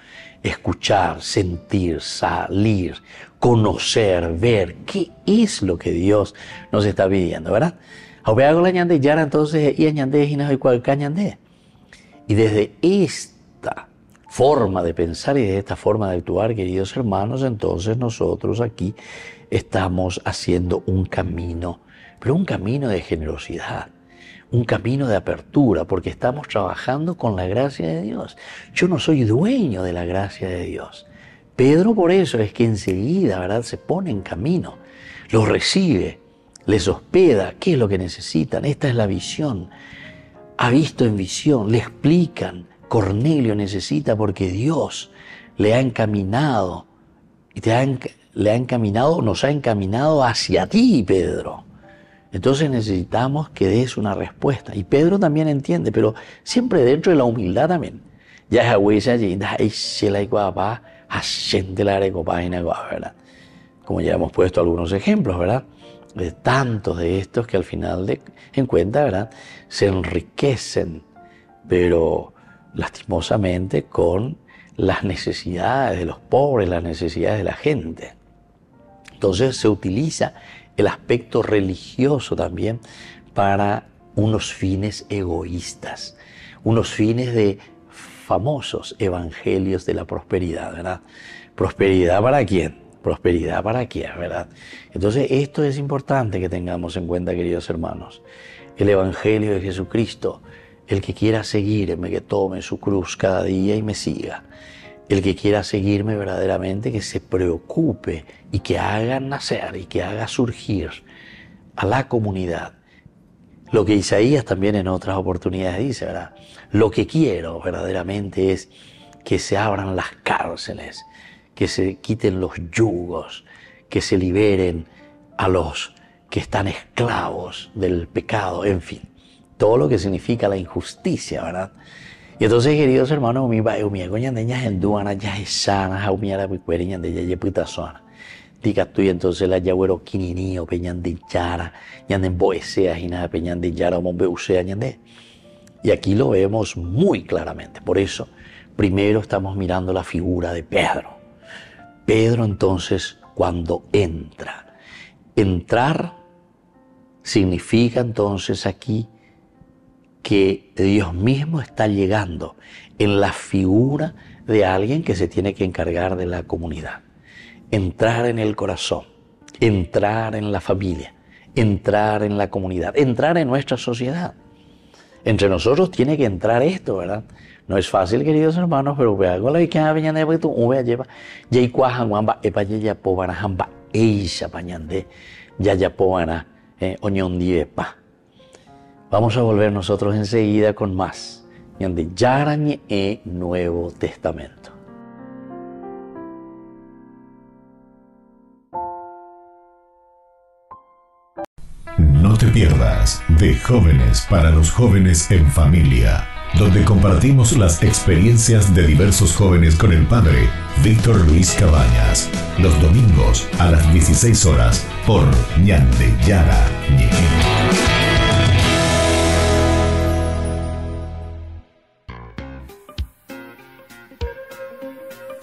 Escuchar, sentir, salir, conocer, ver qué es lo que Dios nos está pidiendo, ¿verdad? Entonces, y desde esta forma de pensar y desde esta forma de actuar, queridos hermanos, entonces nosotros aquí estamos haciendo un camino, pero un camino de generosidad, un camino de apertura, porque estamos trabajando con la gracia de Dios. Yo no soy dueño de la gracia de Dios. Pedro por eso es que enseguida, ¿verdad?, se pone en camino, los recibe, les hospeda, ¿qué es lo que necesitan? Esta es la visión. Ha visto en visión, le explican Cornelio necesita porque Dios le ha encaminado y nos ha encaminado hacia ti, Pedro. Entonces necesitamos que des una respuesta. Y Pedro también entiende, pero siempre dentro de la humildad también. Ya ¿verdad? Como ya hemos puesto algunos ejemplos, ¿verdad? De tantos de estos que al final de cuentas, ¿verdad?, se enriquecen, pero lastimosamente con las necesidades de los pobres, las necesidades de la gente. Entonces se utiliza el aspecto religioso también para unos fines egoístas, unos fines de famosos evangelios de la prosperidad, ¿verdad? ¿Prosperidad para quién? Prosperidad para quién, ¿verdad? Entonces esto es importante que tengamos en cuenta, queridos hermanos. El evangelio de Jesucristo, el que quiera seguirme, que tome su cruz cada día y me siga. El que quiera seguirme verdaderamente, que se preocupe y que haga nacer y que haga surgir a la comunidad. Lo que Isaías también en otras oportunidades dice, ¿verdad? Lo que quiero verdaderamente es que se abran las cárceles, que se quiten los yugos, que se liberen a los que están esclavos del pecado, en fin, todo lo que significa la injusticia, ¿verdad? Y entonces, queridos hermanos, mi coñandeña en duana ya es sana, jaumiara picuereña de ya yeputa zona. Diga tú, y entonces la yaguero quininio peñan de yara, ñanden boesea, jina peñan de yara, mombeusea, ñande. Y aquí lo vemos muy claramente. Por eso, primero estamos mirando la figura de Pedro. Pedro, entonces, cuando entra. Entrar significa entonces aquí que Dios mismo está llegando en la figura de alguien que se tiene que encargar de la comunidad. Entrar en el corazón, entrar en la familia, entrar en la comunidad, entrar en nuestra sociedad. Entre nosotros tiene que entrar esto, ¿verdad? No es fácil, queridos hermanos, pero vea con la que veña de tu ube lleva ya ikuajan guamba epa ya pobana hamba eisha pañande ya pobana oñón diepa. Vamos a volver nosotros enseguida con más de Yarañe e Nuevo Testamento. No te pierdas de Jóvenes para los Jóvenes en Familia, donde compartimos las experiencias de diversos jóvenes con el padre Víctor Luis Cabañas, los domingos a las 16 horas por Ñande Yara Ñe.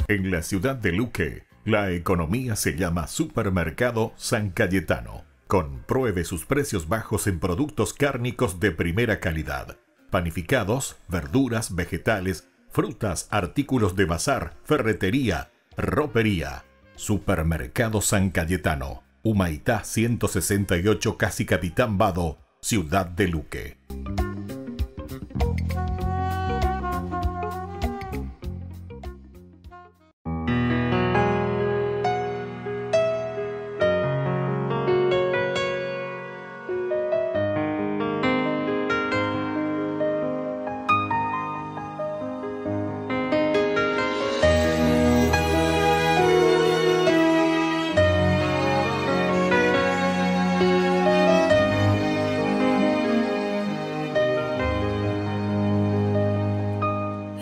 En la ciudad de Luque, la economía se llama Supermercado San Cayetano. Compruebe sus precios bajos en productos cárnicos de primera calidad. Panificados, verduras, vegetales, frutas, artículos de bazar, ferretería, ropería. Supermercado San Cayetano, Humaitá 168, Casi Capitán Vado, ciudad de Luque.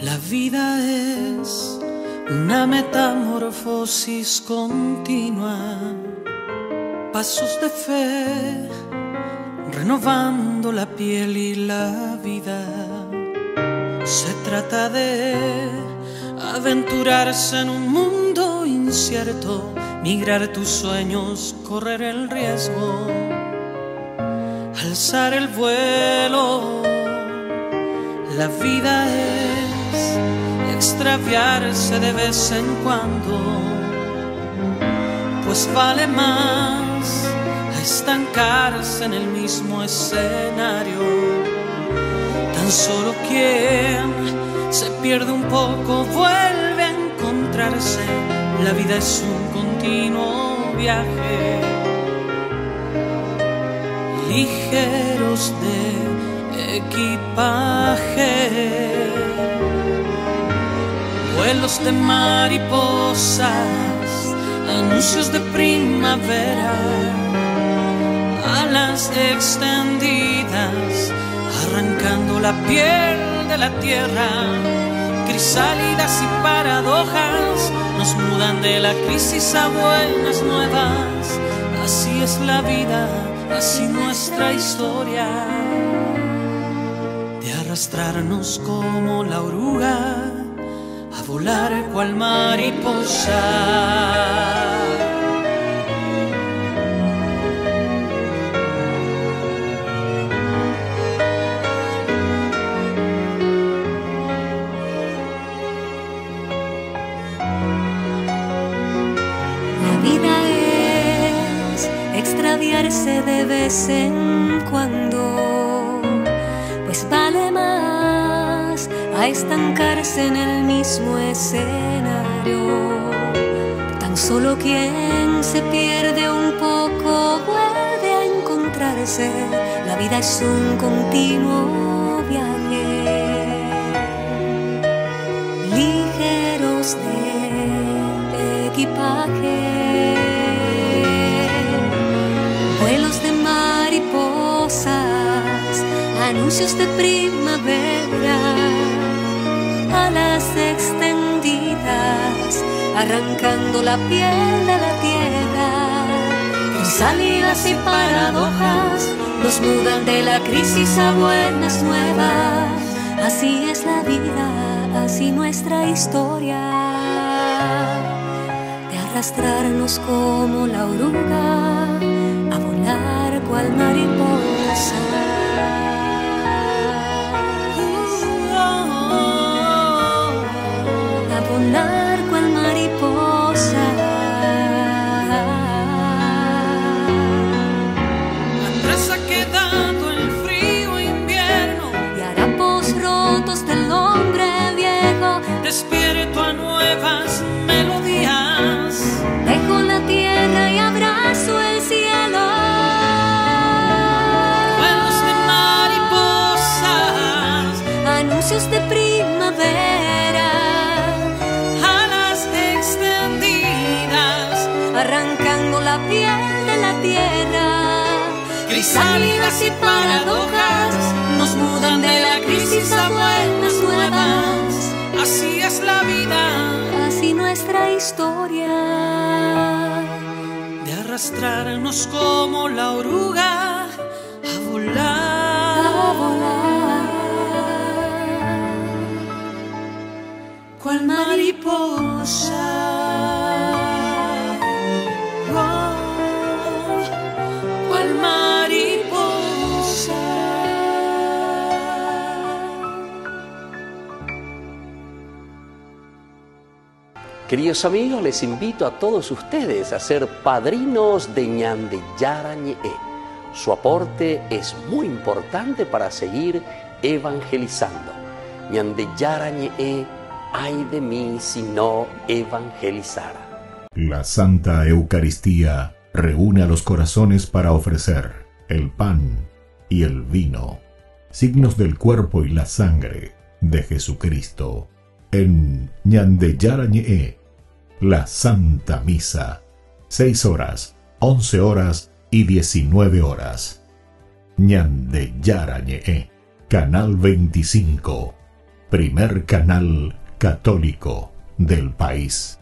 La vida es una metamorfosis continua, pasos de fe, renovando la piel y la vida. Se trata de aventurarse en un mundo incierto, migrar tus sueños, correr el riesgo, alzar el vuelo. La vida es extraviarse de vez en cuando, pues vale más a estancarse en el mismo escenario. Tan solo quien se pierde un poco vuelve a encontrarse. La vida es un continuo viaje, ligeros de equipaje. vuelos de mariposas, anuncios de primavera, alas extendidas, arrancando la piel de la tierra. Crisálidas y paradojas nos mudan de la crisis a buenas nuevas. Así es la vida, así nuestra historia, de arrastrarnos como la oruga, a volar cual mariposa. Extraviarse de vez en cuando, pues vale más a estancarse en el mismo escenario. Tan solo quien se pierde un poco vuelve a encontrarse. La vida es un continuo viaje, ligeros de equipaje. Vuelos de mariposas, anuncios de primavera, alas extendidas, arrancando la piel de la tierra. Crisálidas y paradojas nos mudan de la crisis a buenas nuevas. Así es la vida, así nuestra historia, de arrastrarnos como la oruga, a volar cual mariposa. A volar cual mariposa. Atrás ha quedado el frío invierno y harapos rotos del hombre viejo. Despierto a nuevas melodías. Dejo la tierra y abrazo el cielo. Vuelos de mariposas, anuncios de primavera, alas extendidas, arrancando la piel de la tierra. Crisálidas y paradojas nos mudan de la crisis a buenas nuevas. Así es la vida, así nuestra historia, de arrastrarnos como la oruga, a volar cual mariposa. Cual mariposa. Queridos amigos, les invito a todos ustedes a ser padrinos de Ñande Yarañe. Su aporte es muy importante para seguir evangelizando. Ñande Yarañe, ay de mí si no evangelizara. La Santa Eucaristía reúne a los corazones para ofrecer el pan y el vino, signos del cuerpo y la sangre de Jesucristo. En Ñande Yarañe, la Santa Misa, 6 horas, 11 horas y 19 horas. Ñande Yarañe, Canal 25, primer canal católico del país.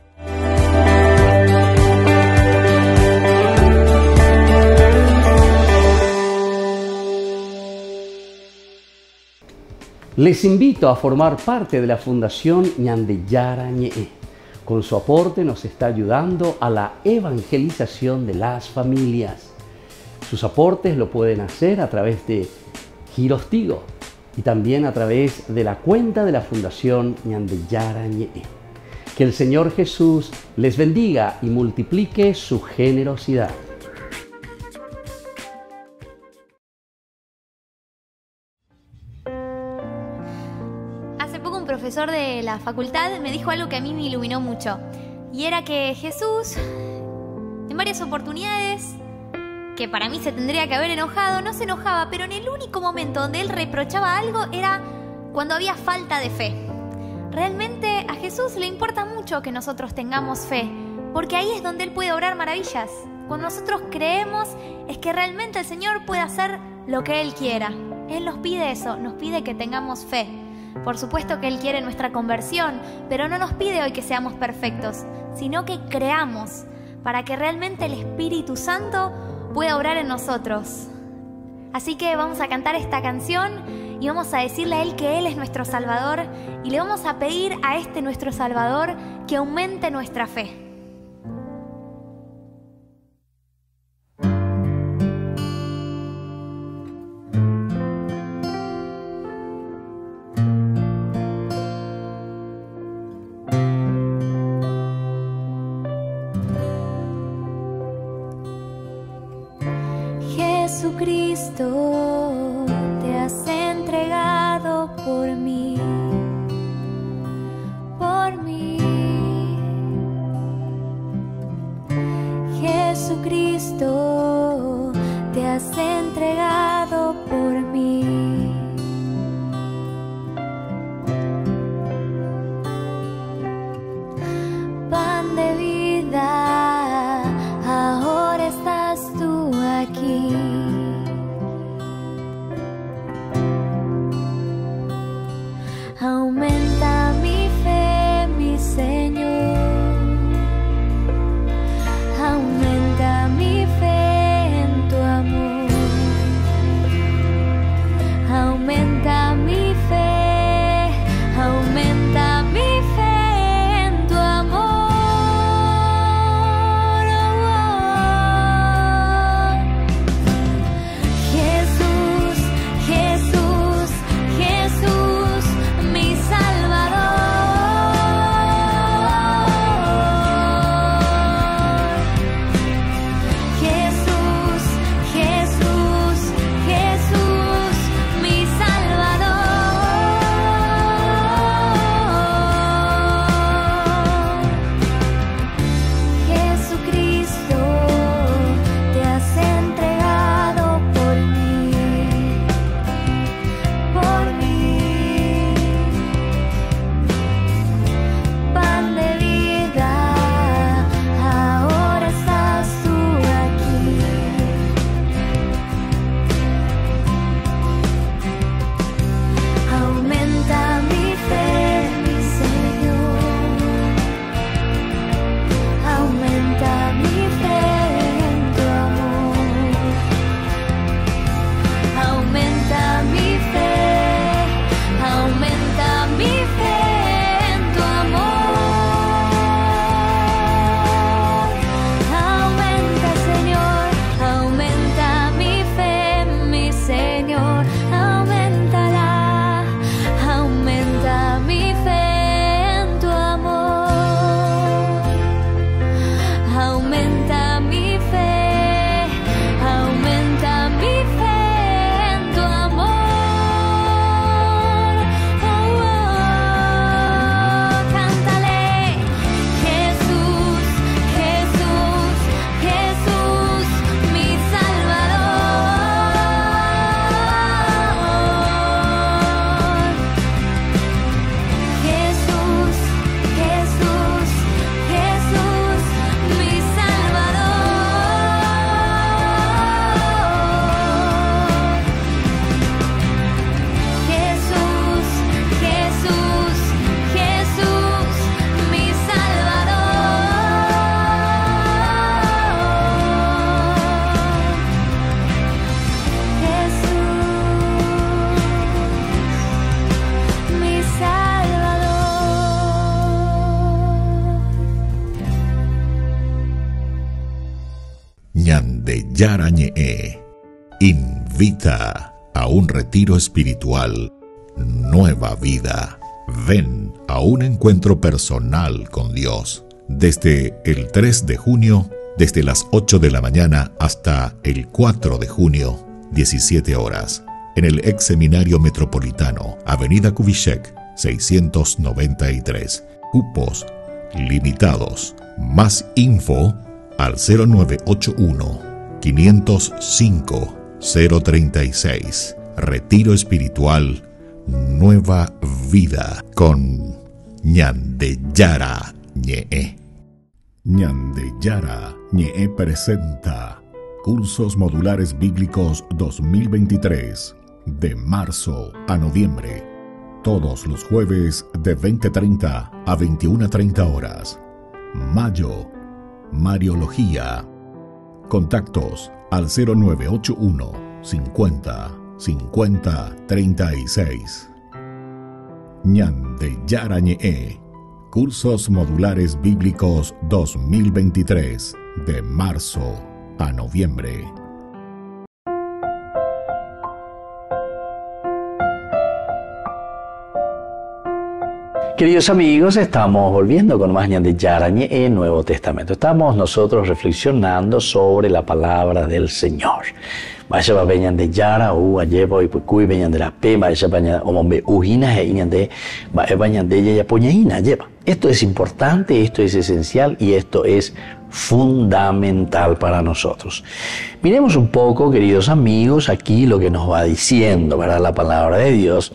Les invito a formar parte de la Fundación Ñande Yarañe. Con su aporte nos está ayudando a la evangelización de las familias. Sus aportes lo pueden hacer a través de Giros Tigo y también a través de la cuenta de la Fundación Ñande Yarañe. Que el Señor Jesús les bendiga y multiplique su generosidad. Un profesor de la facultad me dijo algo que a mí me iluminó mucho, y era que Jesús, en varias oportunidades que para mí se tendría que haber enojado, no se enojaba, pero en el único momento donde él reprochaba algo era cuando había falta de fe. realmente a Jesús le importa mucho que nosotros tengamos fe, porque ahí es donde Él puede obrar maravillas. Cuando nosotros creemos es que realmente el Señor puede hacer lo que Él quiera. Él nos pide eso, nos pide que tengamos fe. Por supuesto que Él quiere nuestra conversión, pero no nos pide hoy que seamos perfectos, sino que creamos para que realmente el Espíritu Santo pueda obrar en nosotros. Así que vamos a cantar esta canción y vamos a decirle a Él que Él es nuestro Salvador y le vamos a pedir a este nuestro Salvador que aumente nuestra fe. Jesucristo, te has entregado por mí, por mí. Jesucristo, te has entregado por mí. Pan de vida, ahora estás tú aquí. Aumenta mi fe, mi Señor. Aumenta mi fe en tu amor. Aumenta mi fe. Aumenta mi fe en tu amor. Jesús, Jesús, Jesús, mi Salvador. Jesús, Jesús, Jesús, mi Salvador. Jesucristo, te has entregado por mí, por mí. Pan de vida, ahora estás tú aquí. Aumenta mi fe, mi Señor. Aumenta mi fe en tu amor. Aumenta mi fe. Aumenta mi fe en tu amor. Aumenta, Señor. Aumenta mi fe, mi Señor. Auméntala. Aumenta mi fe en tu amor. Aumenta mi fe. Aumenta mi fe en tu amor. Oh, cántale. Jesús, Jesús, Jesús, mi Salvador. Jesús, Jesús, Jesús, mi Salvador. Jesús, Jesús, Jesús, mi Salvador. Jesús, mi Salvador. Ñande Yarañe invita a un retiro espiritual Nueva Vida. Ven a un encuentro personal con Dios desde el 3 de junio, desde las 8 de la mañana hasta el 4 de junio, 17 horas, en el ex seminario metropolitano, Avenida Kubitschek, 693. Cupos limitados. Más info al 0981 505 036. Retiro espiritual Nueva Vida con Ñandeyara Ñe'e. Ñandeyara Ñe'e presenta Cursos Modulares Bíblicos 2023, de marzo a noviembre. Todos los jueves de 20:30 a 21:30 horas. Mayo, Mariología. Contactos al 0981 50 50 36. Ñandeyara Ñe'e. Cursos Modulares Bíblicos 2023, de marzo a noviembre. Queridos amigos, estamos volviendo con más Ñandeyara Ñe'e, Nuevo Testamento. Estamos nosotros reflexionando sobre la palabra del Señor. Vaya va Ñandeyara u ayevo y pucuy Ñandera pe vaya baña omombe ujina e Ñande va Ñandeye ya poñaina lleva. Esto es importante, esto es esencial y esto es fundamental para nosotros. Miremos un poco, queridos amigos, aquí lo que nos va diciendo, ¿verdad? La palabra de Dios.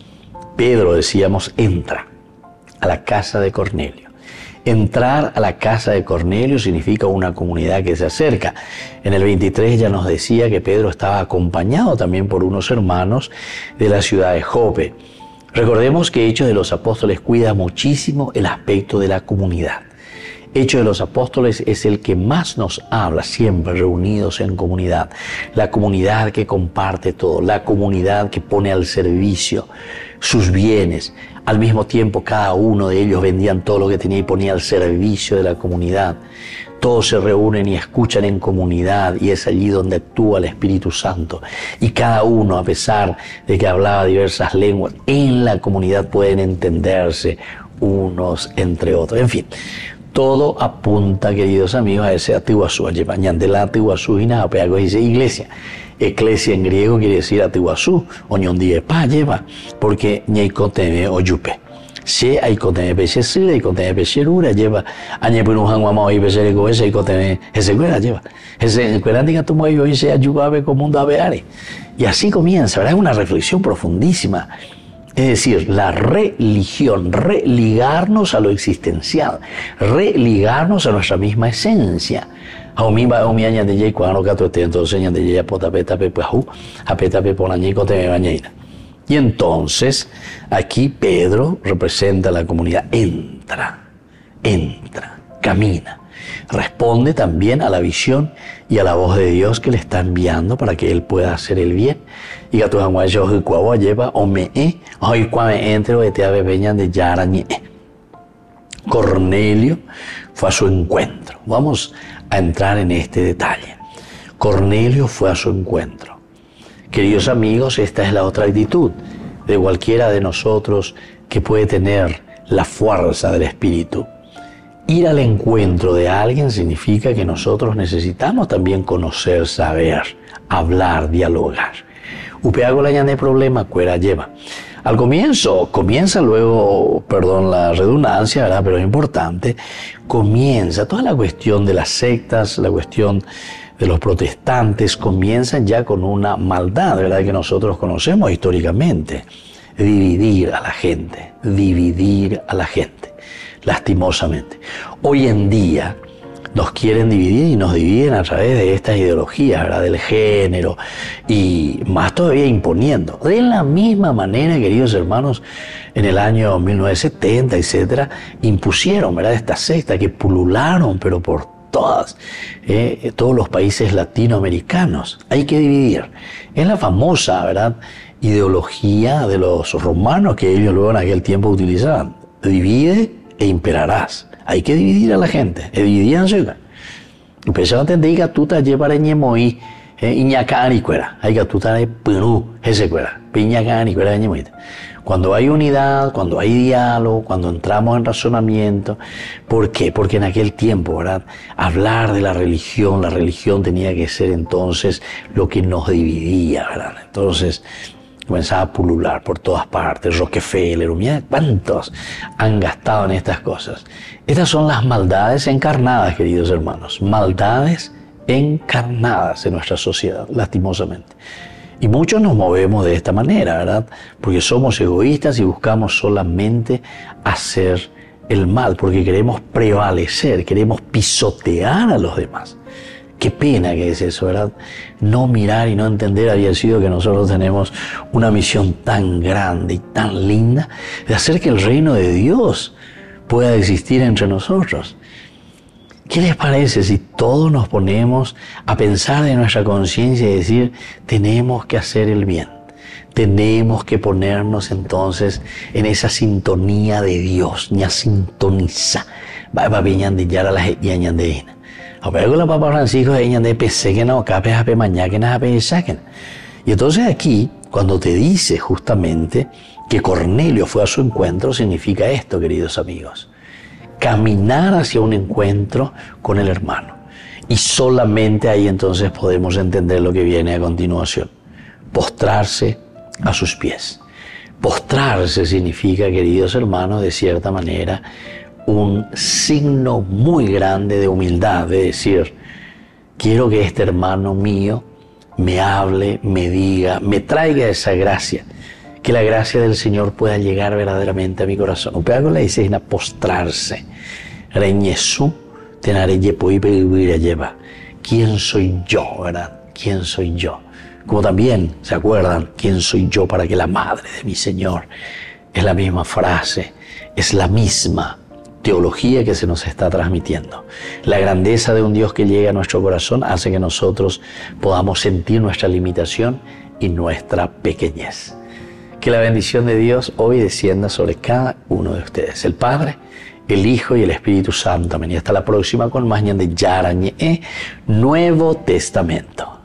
Pedro, decíamos, entra a la casa de Cornelio. Entrar a la casa de Cornelio significa una comunidad que se acerca. En el 23 ya nos decía que Pedro estaba acompañado también por unos hermanos de la ciudad de Jope. Recordemos que Hechos de los Apóstoles cuida muchísimo el aspecto de la comunidad. Hechos de los Apóstoles es el que más nos habla, siempre reunidos en comunidad. La comunidad que comparte todo, la comunidad que pone al servicio sus bienes. Al mismo tiempo, cada uno de ellos vendían todo lo que tenía y ponía al servicio de la comunidad. Todos se reúnen y escuchan en comunidad y es allí donde actúa el Espíritu Santo. Y cada uno, a pesar de que hablaba diversas lenguas, en la comunidad pueden entenderse unos entre otros. En fin, todo apunta, queridos amigos, a ese Atihuazú. Ñandela Atihuazú y nada, pero dice iglesia. Eclesia en griego quiere decir Atihuazú, oñondiepa lleva, porque ñeicoteme oyupe. Se aikoteme pechesira, aikoteme pecherura, lleva, añepunujan guamao y pecherico ese, aikoteme ese cuera lleva. Ese cuera diga tu mueyo y se ayugabe como un dabeare. Y así comienza, ¿verdad? Es una reflexión profundísima. Es decir, la religión, religarnos a lo existencial, religarnos a nuestra misma esencia. Y entonces, aquí Pedro representa a la comunidad. Entra, camina. Responde también a la visión y a la voz de Dios que le está enviando para que él pueda hacer el bien. Y que tu lleva Cornelio fue a su encuentro. Vamos a entrar en este detalle. Cornelio fue a su encuentro. Queridos amigos, esta es la otra actitud de cualquiera de nosotros que puede tener la fuerza del Espíritu. Ir al encuentro de alguien significa que nosotros necesitamos también conocer, saber, hablar, dialogar. Upeago la llana de problema, cuera lleva. Al comienza luego, perdón la redundancia, ¿verdad? Pero es importante, comienza toda la cuestión de las sectas, la cuestión de los protestantes, comienzan ya con una maldad, ¿verdad? Que nosotros conocemos históricamente. Dividir a la gente, lastimosamente. Hoy en día nos quieren dividir y nos dividen a través de estas ideologías, ¿verdad? Del género y más todavía imponiendo. De la misma manera, queridos hermanos, en el año 1970, etcétera, impusieron, ¿verdad? Estas sectas que pulularon, pero por todos los países latinoamericanos. Hay que dividir. Es la famosa, ¿verdad?, ideología de los romanos que ellos luego en aquel tiempo utilizaban. Divide e imperarás. Hay que dividir a la gente. Dividían ciudad. Y pensaban entender que tú te llevarás ñemoí, iñacán cuera. Hay que tú te penu, ese cuera. Piñacán y cuera ñemoita. Cuando hay unidad, cuando hay diálogo, cuando entramos en razonamiento. ¿Por qué? Porque en aquel tiempo, ¿verdad?, hablar de la religión tenía que ser entonces lo que nos dividía, ¿verdad? Entonces comenzaba a pulular por todas partes. Rockefeller, mira cuántos han gastado en estas cosas. Estas son las maldades encarnadas, queridos hermanos. Maldades encarnadas en nuestra sociedad, lastimosamente. Y muchos nos movemos de esta manera, ¿verdad? Porque somos egoístas y buscamos solamente hacer el mal porque queremos prevalecer, queremos pisotear a los demás. Qué pena que es eso, ¿verdad? No mirar y no entender había sido que nosotros tenemos una misión tan grande y tan linda de hacer que el reino de Dios pueda existir entre nosotros. ¿Qué les parece si todos nos ponemos a pensar de nuestra conciencia y decir, tenemos que hacer el bien? Tenemos que ponernos entonces en esa sintonía de Dios, ña sintoniza. Va piñan de yara las yañan de ina. A ver con la Papa Francisco de yañan de pese que no capes a pe mañana que nada pe saquen. Y entonces aquí, cuando te dice justamente que Cornelio fue a su encuentro, significa esto, queridos amigos. Caminar hacia un encuentro con el hermano. Y solamente ahí entonces podemos entender lo que viene a continuación. Postrarse a sus pies. Postrarse significa, queridos hermanos, de cierta manera, un signo muy grande de humildad, de decir, quiero que este hermano mío me hable, me diga, me traiga esa gracia, que la gracia del Señor pueda llegar verdaderamente a mi corazón. O pega con la dice, postrarse. Reñesú, tenare yepoí peguira lleva. ¿Quién soy yo, verdad? ¿Quién soy yo? Como también, ¿se acuerdan? ¿Quién soy yo para que la madre de mi Señor? Es la misma frase, es la misma teología que se nos está transmitiendo. La grandeza de un Dios que llega a nuestro corazón hace que nosotros podamos sentir nuestra limitación y nuestra pequeñez. Que la bendición de Dios hoy descienda sobre cada uno de ustedes. El Padre, el Hijo y el Espíritu Santo. Amén. Y hasta la próxima con más de Yarañe, Nuevo Testamento.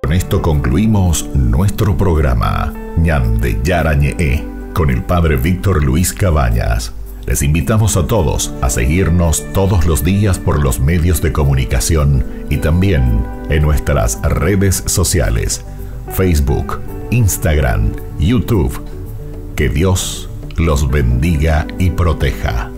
Con esto concluimos nuestro programa Ñande Yarañe con el Padre Víctor Luis Cabañas. Les invitamos a todos a seguirnos todos los días por los medios de comunicación y también en nuestras redes sociales, Facebook, Instagram, YouTube. Que Dios los bendiga y proteja.